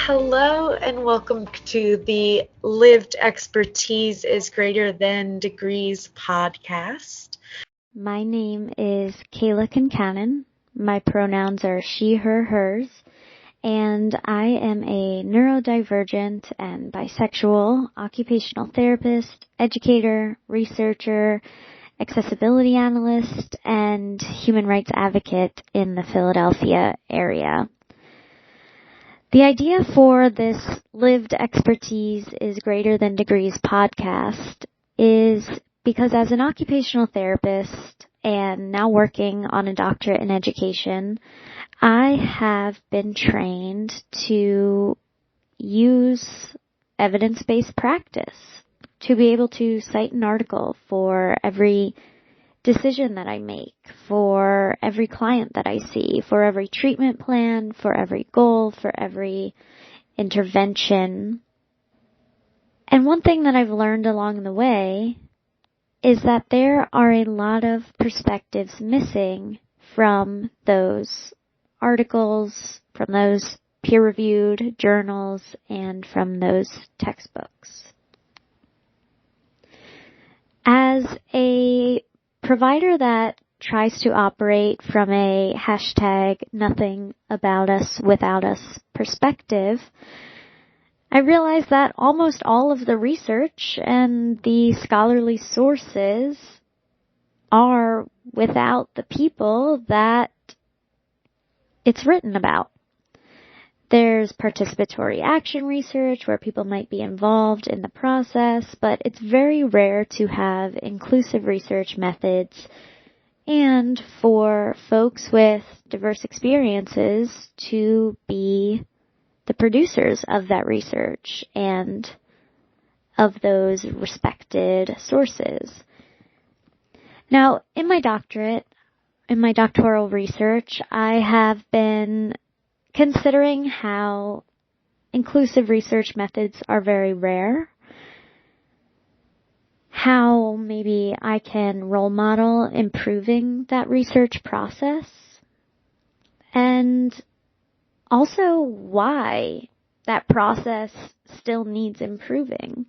Hello and welcome to the Lived Expertise is Greater Than Degrees podcast. My name is Kayla Concannon. My pronouns are she, her, hers, and I am a neurodivergent and bisexual occupational therapist, educator, researcher, accessibility analyst, and human rights advocate in the Philadelphia area. The idea for this Lived Expertise is Greater Than Degrees podcast is because as an occupational therapist and now working on a doctorate in education, I have been trained to use evidence-based practice to be able to cite an article for every decision that I make, for every client that I see, for every treatment plan, for every goal, for every intervention. And one thing that I've learned along the way is that there are a lot of perspectives missing from those articles, from those peer-reviewed journals, and from those textbooks. As a provider that tries to operate from a hashtag nothing about us without us perspective, I realize that almost all of the research and the scholarly sources are without the people that it's written about. There's participatory action research where people might be involved in the process, but it's very rare to have inclusive research methods and for folks with diverse experiences to be the producers of that research and of those respected sources. Now, in my doctoral research, I have been considering how inclusive research methods are very rare, how maybe I can role model improving that research process, and also why that process still needs improving.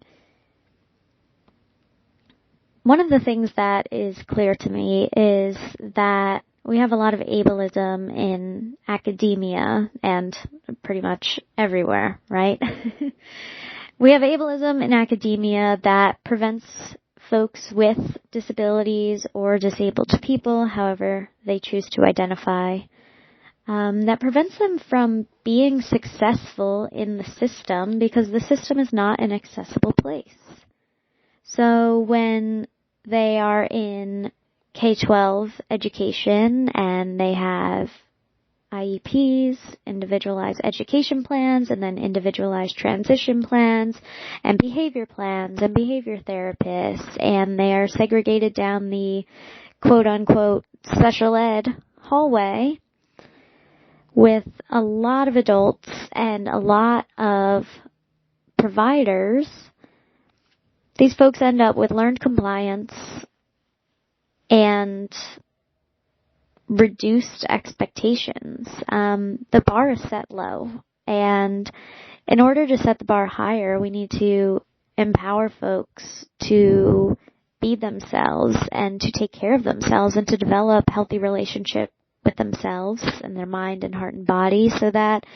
One of the things that is clear to me is that we have a lot of ableism in academia and pretty much everywhere, right? We have ableism in academia that prevents folks with disabilities or disabled people, however they choose to identify, that prevents them from being successful in the system because the system is not an accessible place. So when they are in K-12 education and they have IEPs, individualized education plans, and then individualized transition plans, and behavior therapists, and they are segregated down the quote-unquote special ed hallway with a lot of adults and a lot of providers. These folks end up with learned compliance and reduced expectations. The bar is set low, and in order to set the bar higher, we need to empower folks to be themselves and to take care of themselves and to develop healthy relationship with themselves and their mind and heart and body so that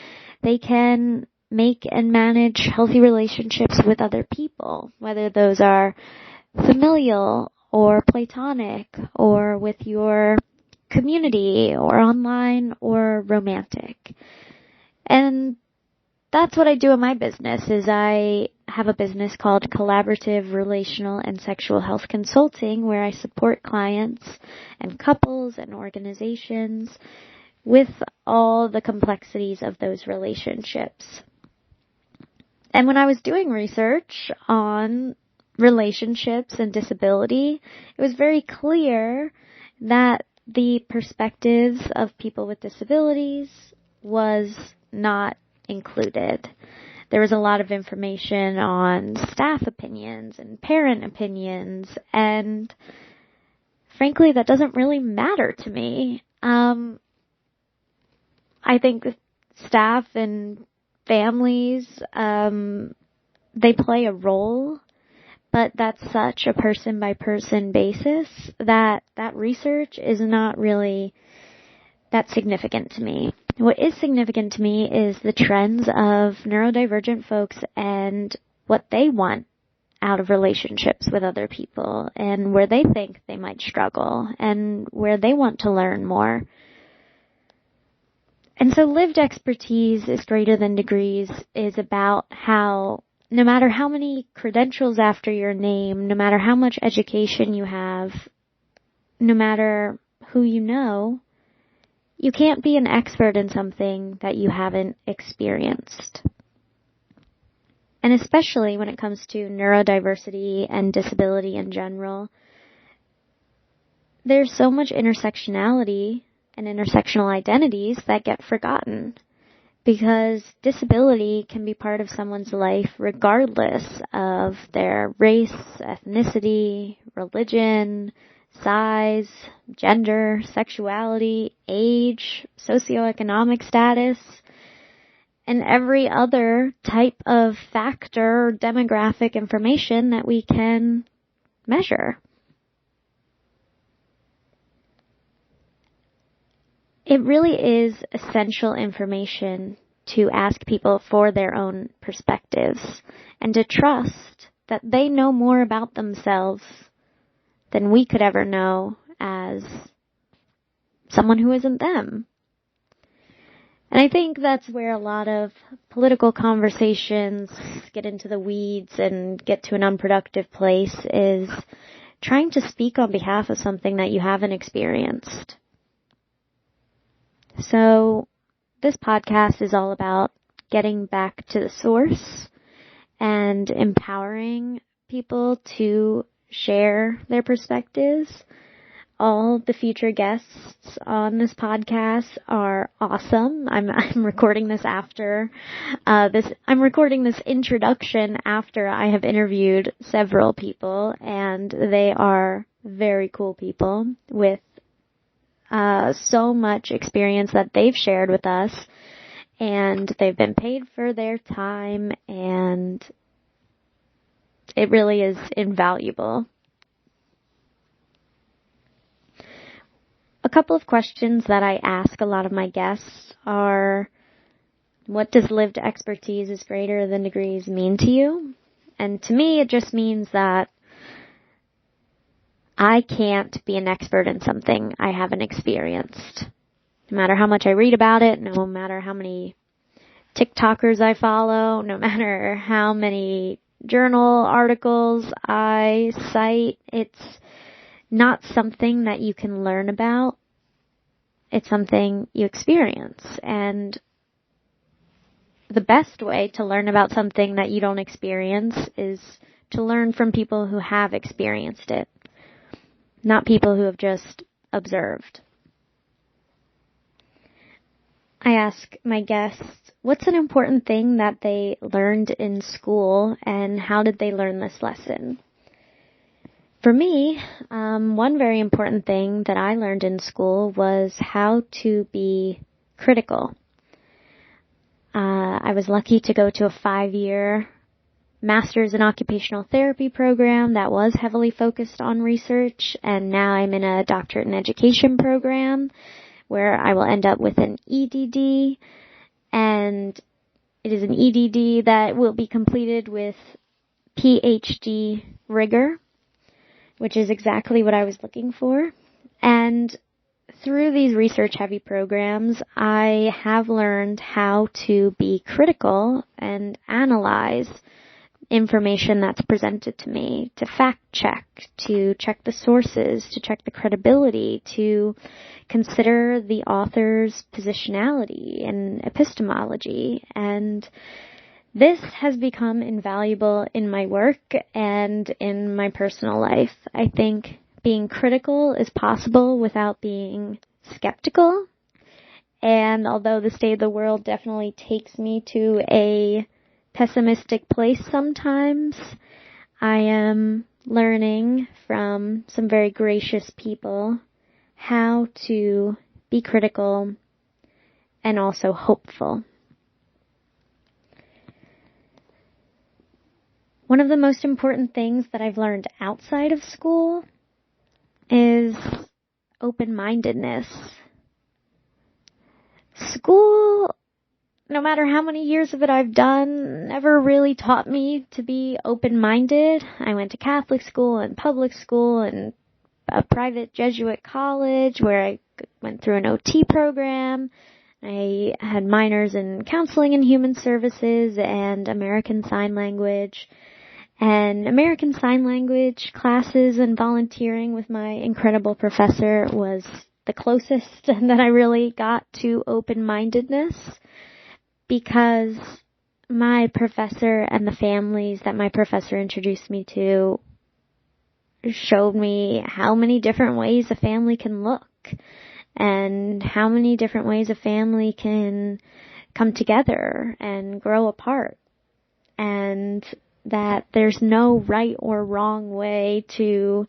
they can make and manage healthy relationships with other people, whether those are familial or platonic or with your community or online or romantic. And that's what I do in my business is I have a business called Collaborative Relational and Sexual Health Consulting where I support clients and couples and organizations with all the complexities of those relationships. And when I was doing research on relationships and disability, it was very clear that the perspectives of people with disabilities was not included. There was a lot of information on staff opinions and parent opinions, and frankly, that doesn't really matter to me. I think staff and families, they play a role, but that's such a person-by-person basis that research is not really that significant to me. What is significant to me is the trends of neurodivergent folks and what they want out of relationships with other people, and where they think they might struggle, and where they want to learn more. And so lived expertise is greater than degrees is about how no matter how many credentials after your name, no matter how much education you have, no matter who you know, you can't be an expert in something that you haven't experienced. And especially when it comes to neurodiversity and disability in general, there's so much intersectionality and intersectional identities that get forgotten, because disability can be part of someone's life regardless of their race, ethnicity, religion, size, gender, sexuality, age, socioeconomic status, and every other type of factor or demographic information that we can measure. It really is essential information to ask people for their own perspectives and to trust that they know more about themselves than we could ever know as someone who isn't them. And I think that's where a lot of political conversations get into the weeds and get to an unproductive place, is trying to speak on behalf of something that you haven't experienced. So this podcast is all about getting back to the source and empowering people to share their perspectives. All the future guests on this podcast are awesome. I'm recording this after I'm recording this introduction after I have interviewed several people, and they are very cool people with so much experience that they've shared with us, and they've been paid for their time, and it really is invaluable. A couple of questions that I ask a lot of my guests are, what does lived expertise is greater than degrees mean to you? And to me, it just means that I can't be an expert in something I haven't experienced. No matter how much I read about it, no matter how many TikTokers I follow, no matter how many journal articles I cite, it's not something that you can learn about. It's something you experience. And the best way to learn about something that you don't experience is to learn from people who have experienced it, not people who have just observed. I ask my guests, what's an important thing that they learned in school, and how did they learn this lesson? For me, one very important thing that I learned in school was how to be critical. I was lucky to go to a 5-year master's in occupational therapy program that was heavily focused on research, and now I'm in a doctorate in education program where I will end up with an EDD, and it is an EDD that will be completed with PhD rigor, which is exactly what I was looking for. And through these research-heavy programs, I have learned how to be critical and analyze information that's presented to me, to fact check, to check the sources, to check the credibility, to consider the author's positionality and epistemology. And this has become invaluable in my work and in my personal life. I think being critical is possible without being skeptical. And although the state of the world definitely takes me to a pessimistic place sometimes, I am learning from some very gracious people how to be critical and also hopeful. One of the most important things that I've learned outside of school is open-mindedness. School, no matter how many years of it I've done, never really taught me to be open-minded. I went to Catholic school and public school and a private Jesuit college where I went through an OT program. I had minors in counseling and human services and American Sign Language. And American Sign Language classes and volunteering with my incredible professor was the closest that I really got to open-mindedness, because my professor and the families that my professor introduced me to showed me how many different ways a family can look and how many different ways a family can come together and grow apart, and that there's no right or wrong way to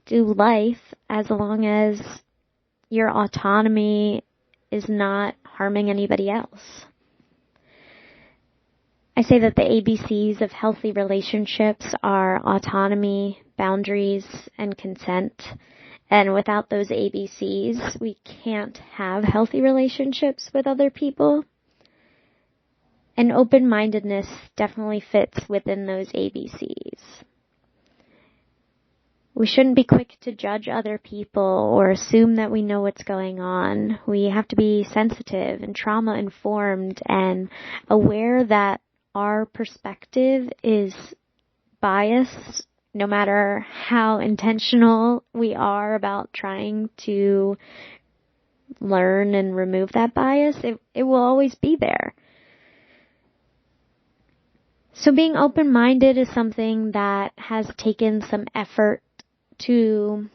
do life as long as your autonomy is not harming anybody else. I say that the ABCs of healthy relationships are autonomy, boundaries, and consent. And without those ABCs, we can't have healthy relationships with other people. And open-mindedness definitely fits within those ABCs. We shouldn't be quick to judge other people or assume that we know what's going on. We have to be sensitive and trauma-informed and aware that our perspective is biased, no matter how intentional we are about trying to learn and remove that bias. It will always be there. So being open-minded is something that has taken some effort to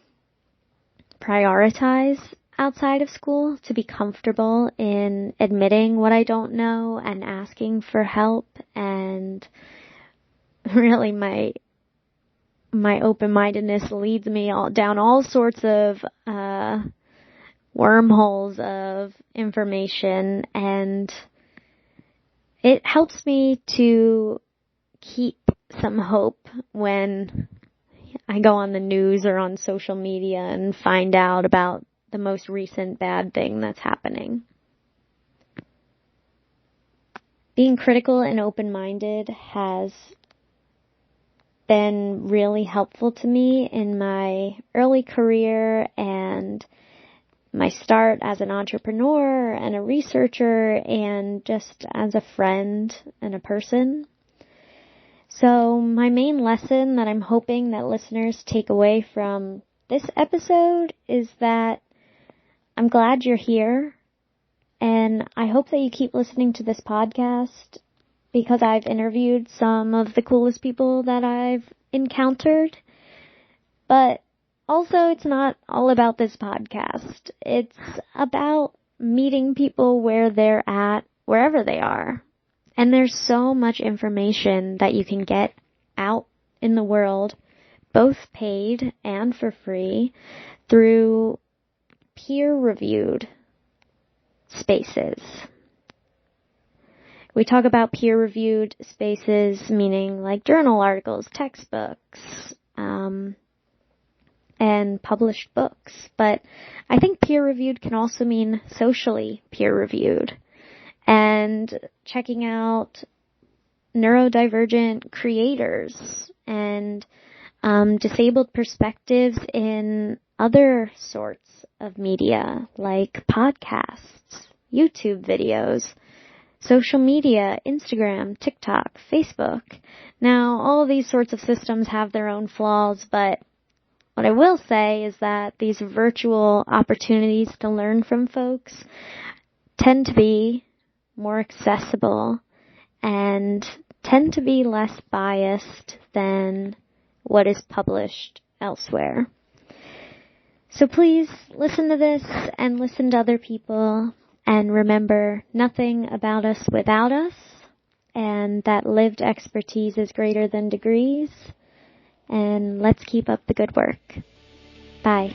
prioritize outside of school, to be comfortable in admitting what I don't know and asking for help. And really my open-mindedness leads me down all sorts of wormholes of information, and it helps me to keep some hope when I go on the news or on social media and find out about the most recent bad thing that's happening. Being critical and open-minded has been really helpful to me in my early career and my start as an entrepreneur and a researcher and just as a friend and a person. So my main lesson that I'm hoping that listeners take away from this episode is that I'm glad you're here, and I hope that you keep listening to this podcast, because I've interviewed some of the coolest people that I've encountered. But also, it's not all about this podcast. It's about meeting people where they're at, wherever they are. And there's so much information that you can get out in the world, both paid and for free, through peer-reviewed spaces. We talk about peer-reviewed spaces, meaning like journal articles, textbooks, and published books. But I think peer-reviewed can also mean socially peer-reviewed. And checking out neurodivergent creators and disabled perspectives in other sorts of media, like podcasts, YouTube videos, social media, Instagram, TikTok, Facebook. Now, all of these sorts of systems have their own flaws, but what I will say is that these virtual opportunities to learn from folks tend to be more accessible and tend to be less biased than what is published elsewhere. So please listen to this and listen to other people, and remember, nothing about us without us, and that lived expertise is greater than degrees, and let's keep up the good work. Bye.